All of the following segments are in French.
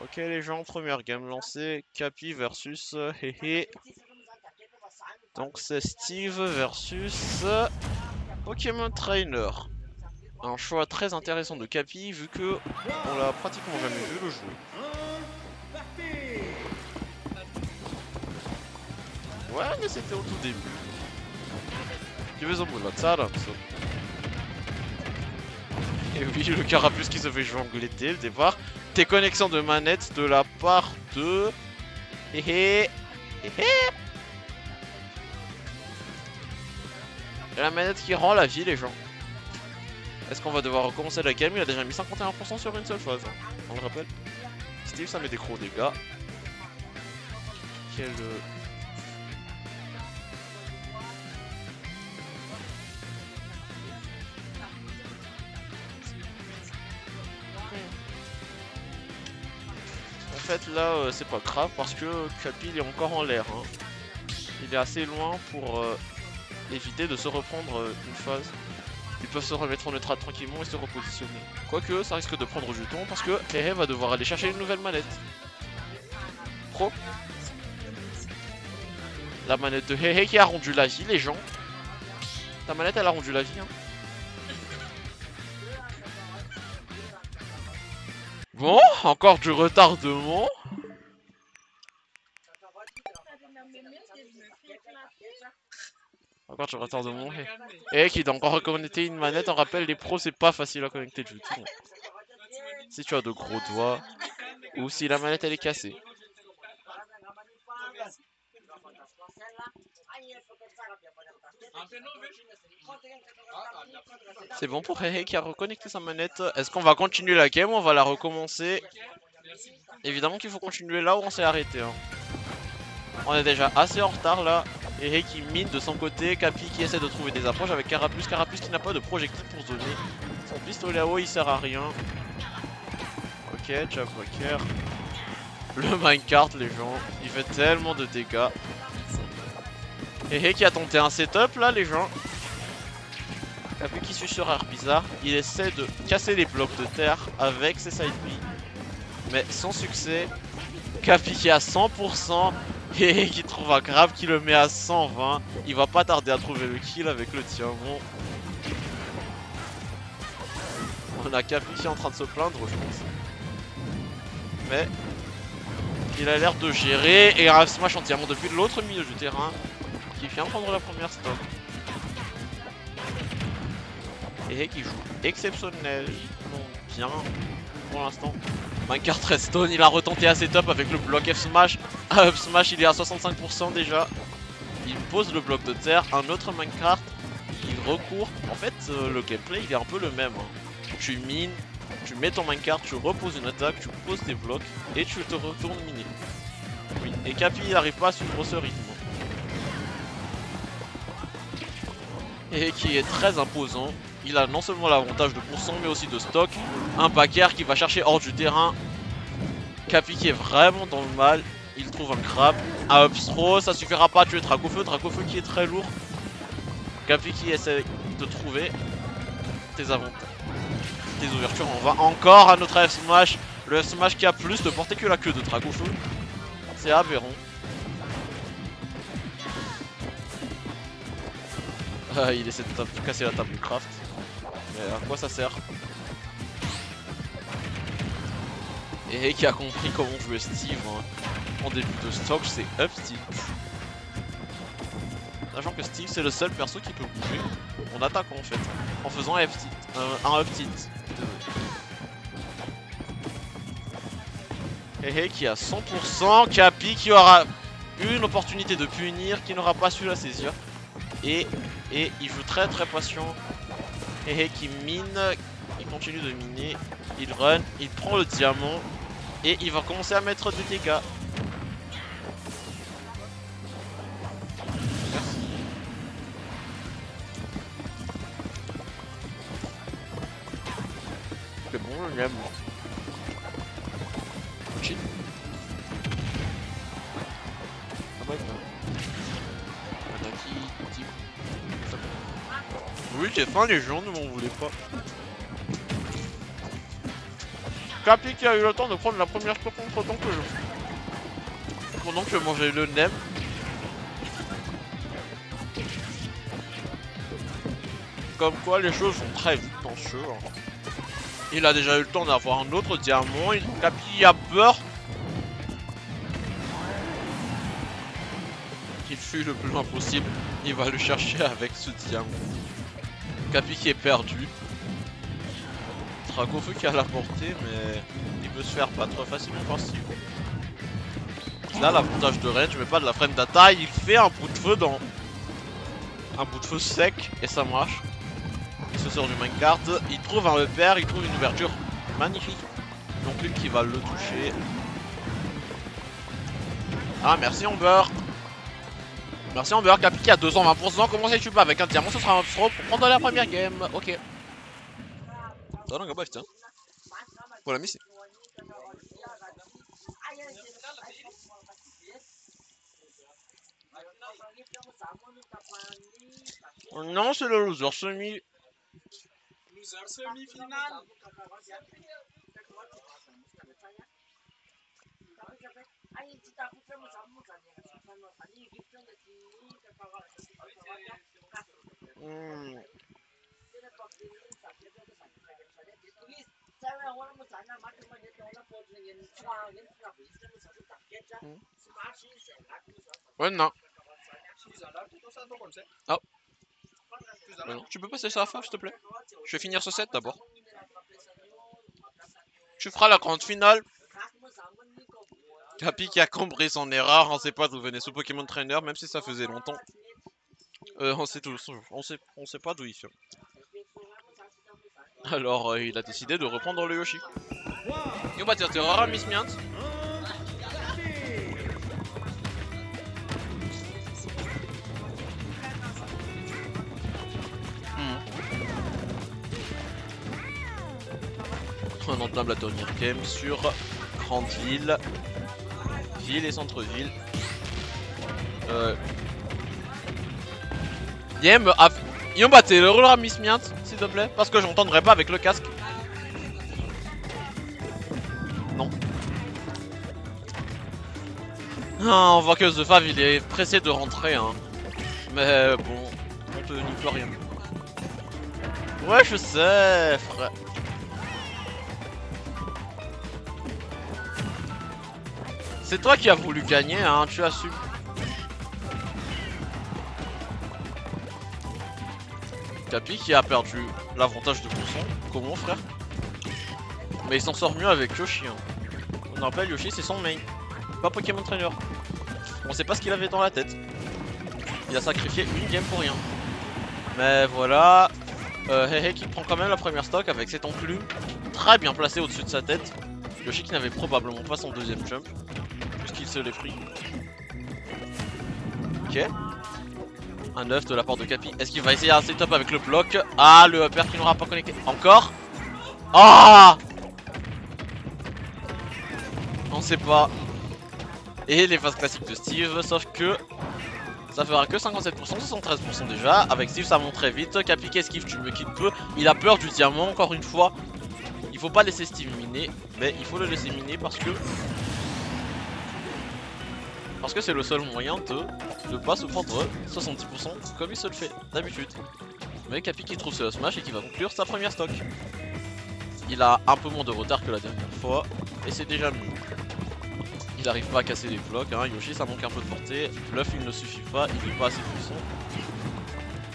Ok les gens, première game lancée, Capi versus Hehe. Donc c'est Steve versus Pokémon Trainer. Un choix très intéressant de Capi vu que on l'a pratiquement jamais vu le jouer. Ouais mais c'était au tout début. Et oui, le carapuce qui se fait jongler dès le départ. Tes connexions de manette de la part de... Et la manette qui rend la vie les gens. Est-ce qu'on va devoir recommencer la game? Il a déjà mis 51% sur une seule phase. Hein. On le rappelle. Steve ça met des gros dégâts. Quel... En fait là c'est pas grave parce que Capi il est encore en l'air. Hein. Il est assez loin pour éviter de se reprendre une phase. Ils peuvent se remettre en neutral tranquillement et se repositionner. Quoique ça risque de prendre du temps parce que Hehe va devoir aller chercher une nouvelle manette. Pro. La manette de Hehe qui a rendu la vie les gens. Ta manette elle a rendu la vie hein. Bon, encore du retardement. Encore du retardement. Et qui doit encore reconnecter une manette. On rappelle, les pros c'est pas facile à connecter du tout. Si tu as de gros doigts ou si la manette elle est cassée. C'est bon pour Hehe qui a reconnecté sa manette. Est-ce qu'on va continuer la game ou on va la recommencer? Évidemment qu'il faut continuer là où on s'est arrêté. Hein. On est déjà assez en retard là. Hehe qui mine de son côté. Capi qui essaie de trouver des approches avec Carapuce. Carapuce qui n'a pas de projectile pour zoner. Son pistolet à eau il sert à rien. Ok, Jabwalker. Le minecart les gens. Il fait tellement de dégâts. Hehe qui a tenté un setup là les gens. Capi qui suit sur Air Bizarre. Il essaie de casser les blocs de terre avec ses side B. Mais sans succès. Capi qui est à 100%. Et qui trouve un grave qui le met à 120. Il va pas tarder à trouver le kill avec le diamant. On a Capi qui est en train de se plaindre je pense. Mais il a l'air de gérer. Et un smash en diamant depuis l'autre milieu du terrain. Qui vient prendre la première stop. Et qui joue exceptionnellement bien pour l'instant. Minecart Redstone, il a retenté à setup avec le bloc F smash. F smash, il est à 65% déjà. Il pose le bloc de terre. Un autre Minecart, il recourt. En fait, le gameplay, il est un peu le même. Hein. Tu mines, tu mets ton Minecart, tu reposes une attaque, tu poses tes blocs et tu te retournes miner. Oui, et Capi, il n'arrive pas à suivre ce rythme. Et qui est très imposant. Il a non seulement l'avantage de pourcent mais aussi de stock. Un backer qui va chercher hors du terrain. Capi qui est vraiment dans le mal. Il trouve un grab. Un upthrow, ça suffira pas à tuer Dracofeu. Dracofeu qui est très lourd. Capi qui essaie de trouver tes ouvertures. On va encore à notre F smash. Le F smash qui a plus de portée que la queue de Dracofeu. C'est aberrant. Il essaie de casser la table du craft. Mais à quoi ça sert? Et qui a compris comment jouer Steve hein. En début de stock, c'est up tilt. Sachant que Steve c'est le seul perso qui peut bouger en attaquant en fait. En faisant un up tilt. Et qui a 100%. Capi qui aura une opportunité de punir, qui n'aura pas su la saisir. Et il joue très patient. Et qui mine, il continue de miner, il run, il prend le diamant et il va commencer à mettre des dégâts. Merci. C'est bon, je l'aime. Chill. Ah bah oui, j'ai faim, les gens ne m'en voulaient pas. Capi qui a eu le temps de prendre la première stock contre temps que je... Pendant que je mangeais le nem. Comme quoi les choses sont très vite en jeu. Il a déjà eu le temps d'avoir un autre diamant. Capi a peur qu'il fuit le plus loin possible. Il va le chercher avec ce diamant. Capi qui est perdu. Dragofeu qui a la portée, mais il peut se faire battre facilement par Steve. Là, l'avantage de range, mais pas de la frame d'attaque. Il fait un bout de feu dans. Un bout de feu sec et ça marche. Il se sort du minecart, il trouve un repère, il trouve une ouverture magnifique. Donc lui qui va le toucher. Ah merci Amber. Merci Amber, Capi qui a 220%. Comment sais-tu pas avec un diamant, ce sera un throw pour prendre la première game. Ok. Tolong nggak baca? Bola misi. Non, c'est le loser semi. Loser semi-finale. Ouais, non. Oh. Non, tu peux passer ça à fin, s'il te plaît? Je vais finir ce set d'abord. Tu feras la grande finale. Capi qui a compris son erreur, on sait pas d'où venait ce Pokémon Trainer, même si ça faisait longtemps. On sait pas d'où il vient. Alors il a décidé de reprendre le Yoshi. Et on va dire terreur à Miss Miant. On entame la dernière game sur Grande Ville, Ville et Centre-Ville. Yem, Yomba, t'es le roller à Miss Miant, s'il te plaît, parce que j'entendrai pas avec le casque. Non. Ah, on voit que The Fav il est pressé de rentrer, hein. Mais bon, on te n'y peut rien. Ouais, je sais, frère. C'est toi qui as voulu gagner, hein, tu assumes. Capi qui a perdu l'avantage de pourcent. Comment, frère? Mais il s'en sort mieux avec Yoshi. Hein. On rappelle, Yoshi c'est son main, pas Pokémon Trainer. On sait pas ce qu'il avait dans la tête. Il a sacrifié une game pour rien. Mais voilà. Hehe qui prend quand même la première stock avec cette enclume très bien placée au-dessus de sa tête. Yoshi qui n'avait probablement pas son deuxième jump. Puisqu'il se l'est pris. Ok. Un 9 de la part de Capi. Est-ce qu'il va essayer un setup avec le bloc? Ah, le upper qui n'aura pas connecté. Encore? Ah! On sait pas. Et les phases classiques de Steve, sauf que ça fera que 57%, 73% déjà. Avec Steve ça monte très vite. Capi qu'esquive, tu me quittes peu. Il a peur du diamant, encore une fois. Il faut pas laisser Steve miner, mais il faut le laisser miner parce que c'est le seul moyen de pas se prendre 70% comme il se le fait d'habitude. Mais Capi qui trouve ce smash et qui va conclure sa première stock. Il a un peu moins de retard que la dernière fois et c'est déjà mieux. Il n'arrive pas à casser les blocs, hein. Yoshi ça manque un peu de portée. Bluff il ne suffit pas, il n'est pas assez puissant.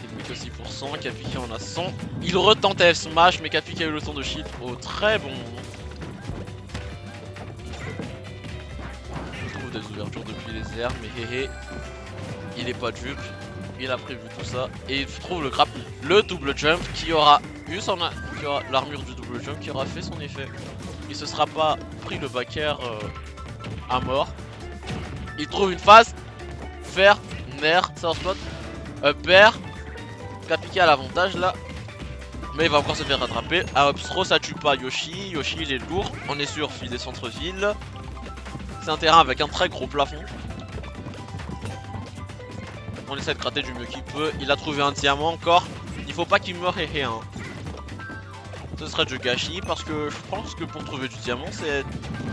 Il met que 6%, Capi qui en a 100. Il retente F smash mais Capi qui a eu le temps de shield au très bon moment. Des ouvertures depuis les airs, mais hé il est pas dupe, il a prévu tout ça et il trouve le grab, le double jump qui aura eu son l'armure du double jump qui aura fait son effet. Il se sera pas pris le back air à mort. Il trouve une phase, faire, nair, sour spot, upper, Capi qui a l'avantage là, mais il va encore se faire rattraper. À Upstro ça tue pas Yoshi, Yoshi il est lourd, on est sur fil des centres-villes. C'est un terrain avec un très gros plafond. On essaie de gratter du mieux qu'il peut. Il a trouvé un diamant encore. Il faut pas qu'il meure, hein. ce serait du gâchis parce que je pense que pour trouver du diamant c'est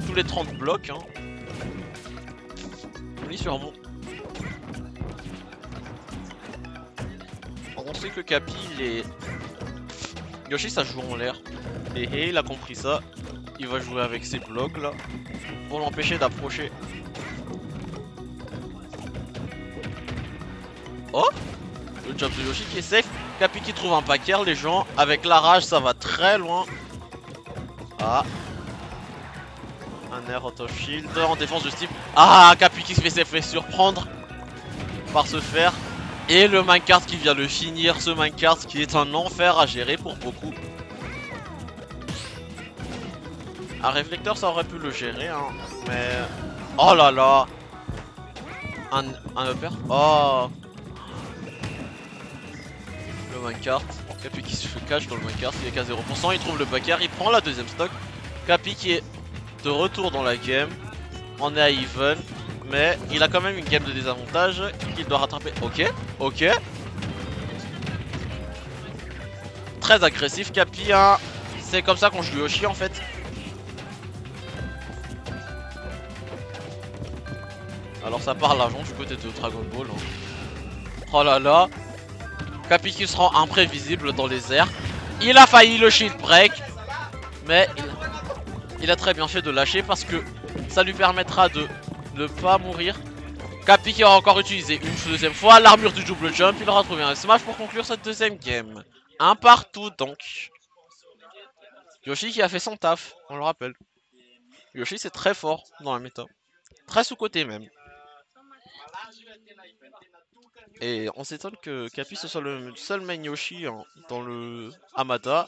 tous les 30 blocs hein. Oui sûrement. On sait que Capi il est... Yoshi ça joue en l'air. Et il a compris ça. Il va jouer avec ces blocs là pour l'empêcher d'approcher. Oh, le jump de Yoshi qui est safe. Capi qui trouve un packer, les gens. Avec la rage, ça va très loin. Ah. Un air out of shield en défense de Steve. Ah, Capi qui se fait surprendre par ce fer. Et le minecart qui vient le finir. Ce minecart qui est un enfer à gérer pour beaucoup. Un réflecteur, ça aurait pu le gérer, hein. Mais... Oh là là. Un upper. Oh. Le minecart. Capi qui se fait catch dans le minecart, il est qu'à 0%, il trouve le backer, il prend la deuxième stock. Capi qui est de retour dans la game. On est à even. Mais il a quand même une game de désavantage qu'il doit rattraper. Ok, ok. Très agressif Capi, hein. C'est comme ça qu'on joue Yoshi en fait. Alors ça part l'argent du côté de Dragon Ball hein. Oh là là. Capi qui se rend imprévisible dans les airs. Il a failli le shield break. Mais il a très bien fait de lâcher parce que ça lui permettra de ne pas mourir. Capi qui aura encore utilisé une deuxième fois l'armure du double jump. Il aura trouvé un smash pour conclure cette deuxième game. Un partout donc. Yoshi qui a fait son taf, on le rappelle. Yoshi c'est très fort dans la méta. Très sous-côté même. Et on s'étonne que Capi ce soit le seul main Yoshi hein, dans le Hamada.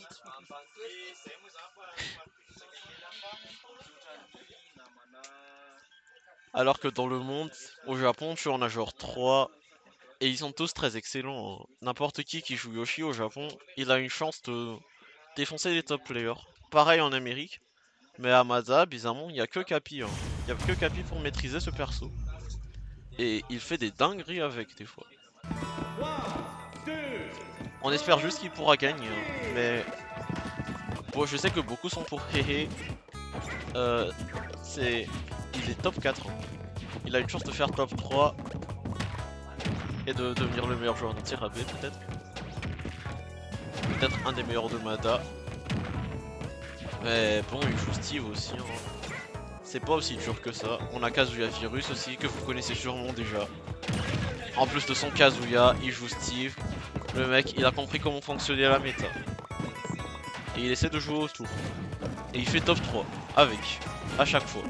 Alors que dans le monde, au Japon, tu en as genre 3. Et ils sont tous très excellents. Hein. N'importe qui joue Yoshi au Japon, il a une chance de défoncer les top players. Pareil en Amérique. Mais à Hamada, bizarrement, il n'y a que Capi. Hein. Il n'y a que Capi pour maîtriser ce perso. Et il fait des dingueries avec des fois. On espère juste qu'il pourra gagner. Hein. Mais bon, je sais que beaucoup sont pour Hehe. Il est top 4. Hein. Il a une chance de faire top 3. Et de devenir le meilleur joueur de tir à B peut-être. Peut-être un des meilleurs de Mada. Mais bon, il joue Steve aussi. Hein. C'est pas aussi dur que ça. On a Kazuya Virus aussi, que vous connaissez sûrement déjà. En plus de son Kazuya, il joue Steve. Le mec, il a compris comment fonctionnait la méta. Et il essaie de jouer autour. Et il fait top 3, avec, à chaque fois.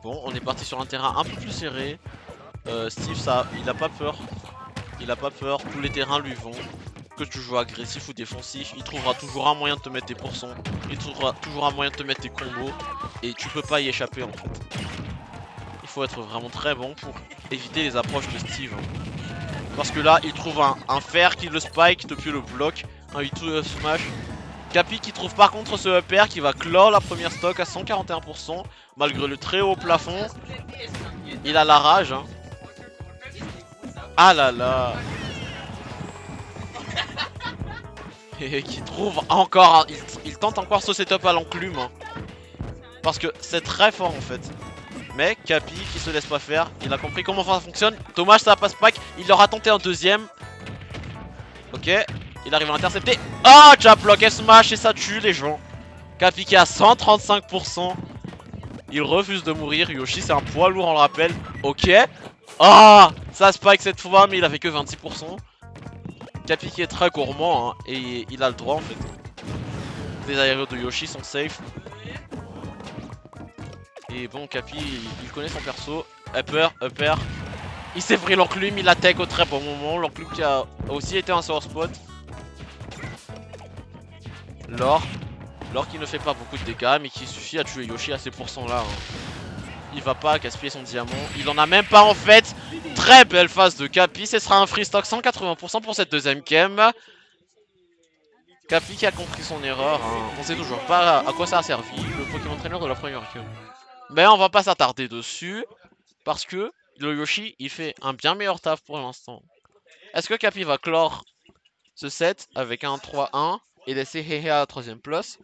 Bon, on est parti sur un terrain un peu plus serré. Steve, il a pas peur. Il a pas peur, tous les terrains lui vont. Que tu joues agressif ou défensif, il trouvera toujours un moyen de te mettre des pourcents. Il trouvera toujours un moyen de te mettre des combos. Et tu peux pas y échapper en fait. Il faut être vraiment très bon pour éviter les approches de Steve. Parce que là, il trouve un fer qui le spike depuis le bloc. Un 8 smash. Capi qui trouve par contre ce upper qui va clore la première stock à 141%. Malgré le très haut plafond. Il a la rage. Hein. Ah là là. Et qui trouve encore. Il tente encore ce setup à l'enclume. Hein. Parce que c'est très fort en fait. Mais Capi qui se laisse pas faire. Il a compris comment ça fonctionne. Dommage ça passe pack. Il aura tenté un deuxième. Ok. Il arrive à l'intercepter. Oh, jab block smash et ça tue les gens. Capi qui est à 135%. Il refuse de mourir. Yoshi c'est un poids lourd on le rappelle. Ok. Ah, ça spike cette fois mais il avait que 26%. Capi qui est très gourmand hein, et il a le droit en fait. Les aériaux de Yoshi sont safe. Et bon Capi il connaît son perso. Upper. Il s'est pris l'enclume, il attaque au très bon moment. L'enclume qui a aussi été un source spot. L'or qui ne fait pas beaucoup de dégâts mais qui suffit à tuer Yoshi à ces pourcents là. Hein. Il va pas gaspiller son diamant. Il en a même pas en fait. Très belle phase de Capi. Ce sera un free stock 180% pour cette deuxième game. Capi qui a compris son erreur. Hein. On sait toujours pas à quoi ça a servi le Pokémon Trainer de la première game. Mais on va pas s'attarder dessus. Parce que le Yoshi il fait un bien meilleur taf pour l'instant. Est-ce que Capi va clore ce set avec un 3-1 et laisser Hehe à la 3ème place.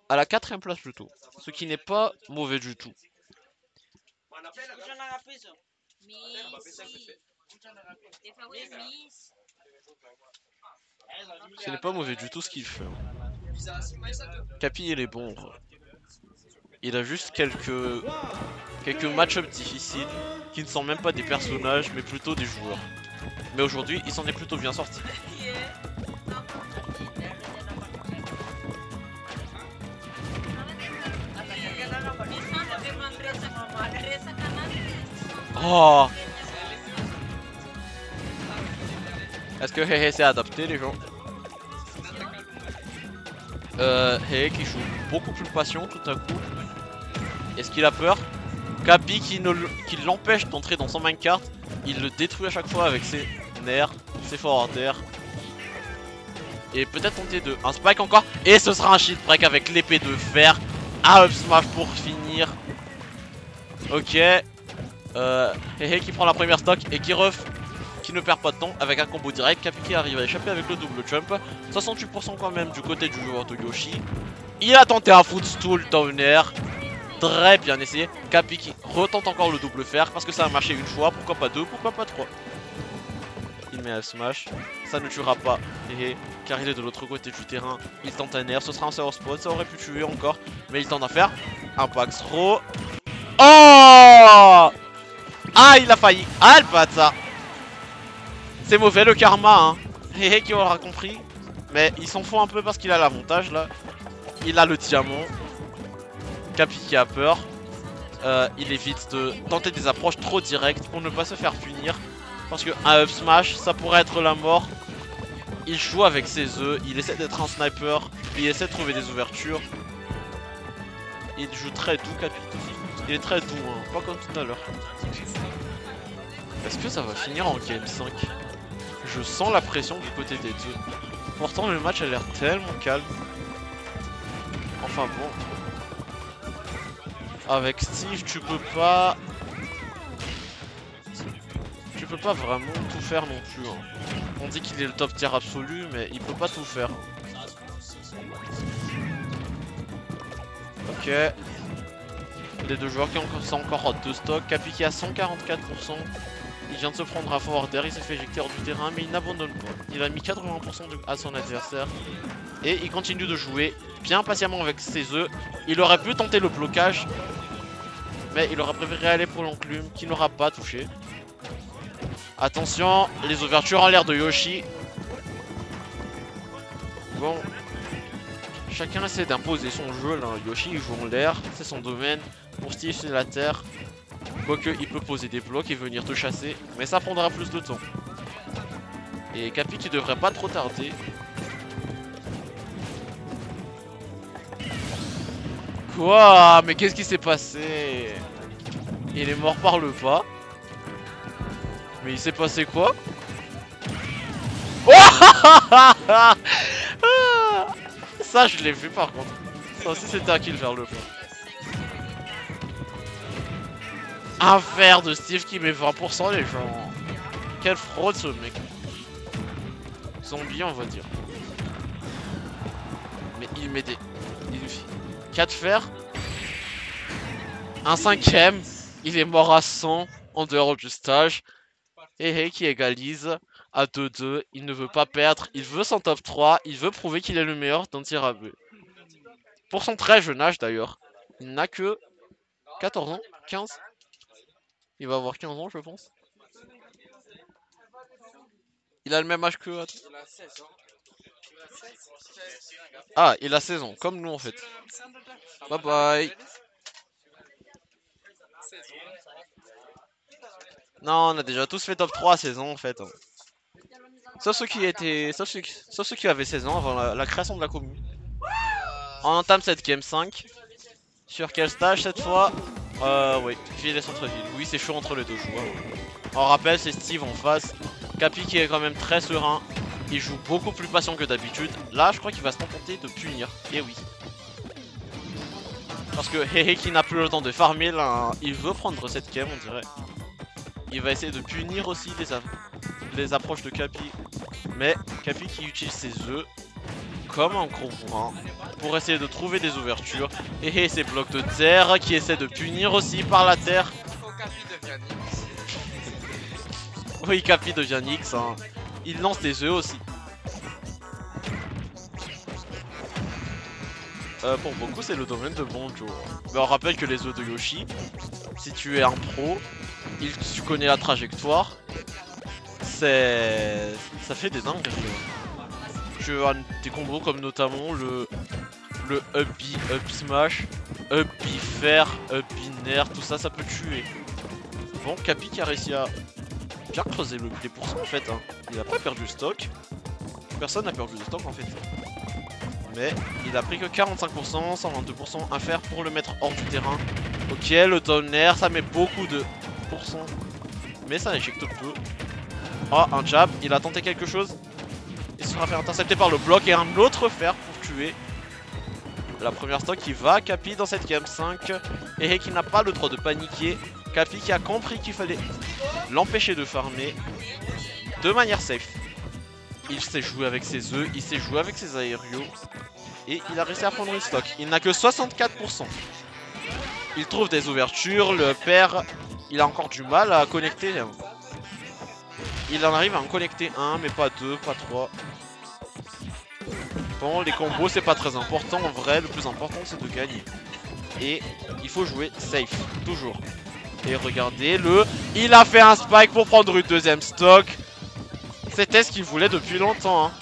À la 4ème place plutôt. Ce qui n'est pas mauvais du tout. Ce n'est pas mauvais du tout ce qu'il fait. Capi il est bon. Il a juste quelques match-up difficiles qui ne sont même pas des personnages mais plutôt des joueurs. Mais aujourd'hui il s'en est plutôt bien sorti. Oh! Est-ce que Hehe s'est adapté les gens? Hehe qui joue beaucoup plus patient tout à coup. Est-ce qu'il a peur? Capi qui l'empêche d'entrer dans son minecart. Il le détruit à chaque fois avec ses nerfs, ses forwards d'air. Et peut-être tenter de un spike encore. Et ce sera un shield break avec l'épée de fer. Un up smash pour finir. Ok. Hehe qui prend la première stock et qui ne perd pas de temps avec un combo direct. Capi qui arrive à échapper avec le double jump. 68% quand même du côté du joueur de Yoshi. Il a tenté un footstool down air. Très bien essayé. Capi qui retente encore le double fer parce que ça a marché une fois. Pourquoi pas deux, pourquoi pas trois. Il met un smash. Ça ne tuera pas Hehe car il est de l'autre côté du terrain. Il tente un air. Ce sera un server spot. Ça aurait pu tuer encore. Mais il tente à faire un Pax Throw. Oh! Ah, il a failli. Ah, le bâtard. C'est mauvais le karma, hein. Hehe qui aura compris. Mais il s'en fout un peu parce qu'il a l'avantage là. Il a le diamant. Capi qui a peur. Il évite de tenter des approches trop directes pour ne pas se faire punir. Parce que un up smash, ça pourrait être la mort. Il joue avec ses œufs. Il essaie d'être un sniper. Il essaie de trouver des ouvertures. Il joue très doux, Capi. Il est très doux, hein. Pas comme tout à l'heure. Est-ce que ça va finir en game 5? Je sens la pression du côté des deux. Pourtant le match a l'air tellement calme. Enfin bon. Avec Steve tu peux pas vraiment tout faire non plus, hein. On dit qu'il est le top tier absolu mais il peut pas tout faire. Ok. Les deux joueurs qui ont encore 2 stocks. Capi qui a 144%. Il vient de se prendre à forward air, il s'est fait éjecter hors du terrain, mais il n'abandonne pas. Il a mis 80% à son adversaire. Et il continue de jouer bien patiemment avec ses œufs. Il aurait pu tenter le blocage, mais il aurait préféré aller pour l'enclume, qui n'aura pas touché. Attention, les ouvertures en l'air de Yoshi. Bon. Chacun essaie d'imposer son jeu là. Yoshi il joue en l'air, c'est son domaine. Pour Steve c'est la terre. Quoique il peut poser des blocs et venir te chasser. Mais ça prendra plus de temps. Et Capi qui devrait pas trop tarder. Quoi? Mais qu'est-ce qui s'est passé? Il est mort par le pas. Mais il s'est passé quoi? Ça je l'ai vu par contre. Ça aussi c'était un kill vers le fond. Un verre de Steve qui met 20% les gens. Quelle fraude ce mec. Zombie on va dire. Mais il met des... 4 fers. Un 5ème. Il est mort à 100 en dehors du stage. Hehe qui égalise à 2-2. Il ne veut pas perdre. Il veut son top 3. Il veut prouver qu'il est le meilleur dans tir à but. Pour son très jeune âge d'ailleurs. Il n'a que 14 ans, 15. Il va avoir 15 ans je pense. Il a le même âge que... Ah, il a 16 ans, comme nous en fait. Bye bye. Non, on a déjà tous fait top 3 à 16 ans en fait. Sauf ceux qui étaient... Sauf ceux qui avaient 16 ans avant la création de la commune. On entame cette game 5. Sur quel stage cette fois? Oui, ville et centre-ville. Oui, c'est chaud entre les deux joueurs. On rappelle, c'est Steve en face. Capi qui est quand même très serein. Il joue beaucoup plus patient que d'habitude. Là, je crois qu'il va se contenter de punir. Et oui. Parce que Hehe qui n'a plus le temps de farmer, là, il veut prendre cette game, on dirait. Il va essayer de punir aussi les approches de Capi. Mais Capi qui utilise ses œufs comme un gros bourrin pour essayer de trouver des ouvertures. Et ces blocs de terre qui essaient de punir aussi par la terre. Oh, Capi devient Nix. Oui, Capi devient Nix, hein. Il lance des œufs aussi. Pour beaucoup, c'est le domaine de Bonjour. Mais on rappelle que les œufs de Yoshi, si tu es un pro, tu connais la trajectoire, ça fait des dingueries. Tu as des combos comme notamment le up B, up smash, up B fer, up B nair, tout ça, ça peut tuer. Bon, Capi qui a réussi à bien creuser les pourcents en fait, hein. Il a pas perdu le stock. Personne n'a perdu le stock en fait. Mais il a pris que 45%, 122% à faire pour le mettre hors du terrain. Ok, le down air, ça met beaucoup de pourcents. Mais ça éjecte peu. Oh, un jab, il a tenté quelque chose. Il sera fait intercepter par le bloc et un autre fer pour tuer. La première stock qui va à Capi dans cette game 5. Et qui n'a pas le droit de paniquer. Capi qui a compris qu'il fallait l'empêcher de farmer de manière safe. Il sait jouer avec ses œufs, il sait jouer avec ses aériaux. Et il a réussi à prendre une stock. Il n'a que 64%. Il trouve des ouvertures, le père, il a encore du mal à connecter. Il en arrive à en connecter un, mais pas deux, pas trois. Bon, les combos c'est pas très important en vrai, le plus important c'est de gagner. Et il faut jouer safe, toujours. Et regardez il a fait un spike pour prendre une deuxième stock. C'était ce qu'il voulait depuis longtemps, hein.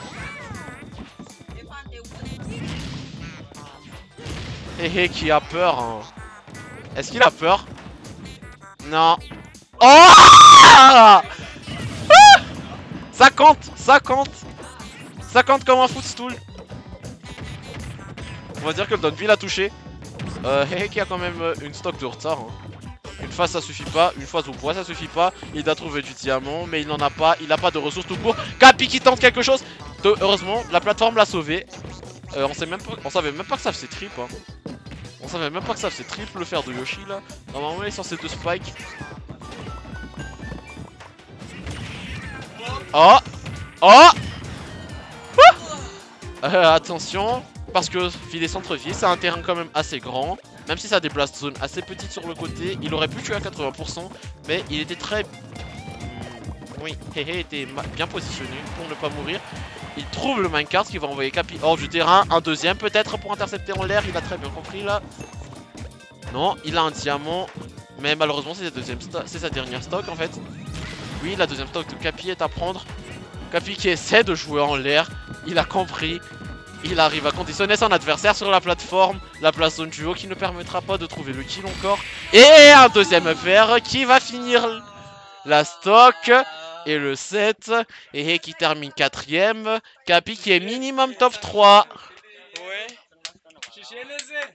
Hé qui a peur, hein. Est-ce qu'il a peur? Non. Oh ah, ça compte, ça compte. Ça compte comme un footstool. On va dire que le Donville a touché. Hé qui a quand même une stock de retard, hein. Une phase ça suffit pas, une phase au poids ça suffit pas. Il doit trouver du diamant mais il n'en a pas, il a pas de ressources tout court. Capi qui tente quelque chose. Heureusement la plateforme l'a sauvé. On savait même pas que ça faisait trip, hein. On savait même pas que ça faisait triple le fer de Yoshi là. Normalement il est censé de spike. Oh. Oh. Attention, parce que filet centre-ville c'est un terrain quand même assez grand. Même si ça a des blast zones assez petites sur le côté, il aurait pu tuer à 80%, mais il était très... Oui, Hé était bien positionné pour ne pas mourir. Il trouve le minecart qui va envoyer Capi hors du terrain. Un deuxième peut-être pour intercepter en l'air, il a très bien compris là. Non, il a un diamant, mais malheureusement c'est sa dernière stock en fait. Oui, la deuxième stock de Capi est à prendre. Capi qui essaie de jouer en l'air, il a compris. Il arrive à conditionner son adversaire sur la plateforme, la place zone duo qui ne permettra pas de trouver le kill encore. Et un deuxième fer qui va finir la stock et le 7. Et qui termine 4ème. Capi qui est minimum top 3. Ouais. Chiché les œufs.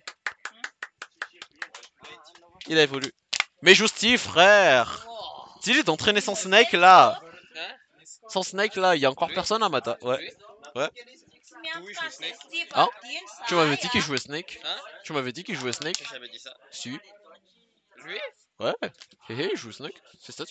Il a évolué. Mais Justy frère, s'il est entraîné sans Snake là. Sans Snake là, il y a encore personne à Mata. Ouais. Ouais. Oui, je suis Snake. Hein? Tu m'avais dit qu'il jouait Snake? Hein? Tu m'avais dit qu'il jouait Snake? J'ai jamais dit ça. Si. Lui? Ouais. Hé il joue Snake. C'est ça.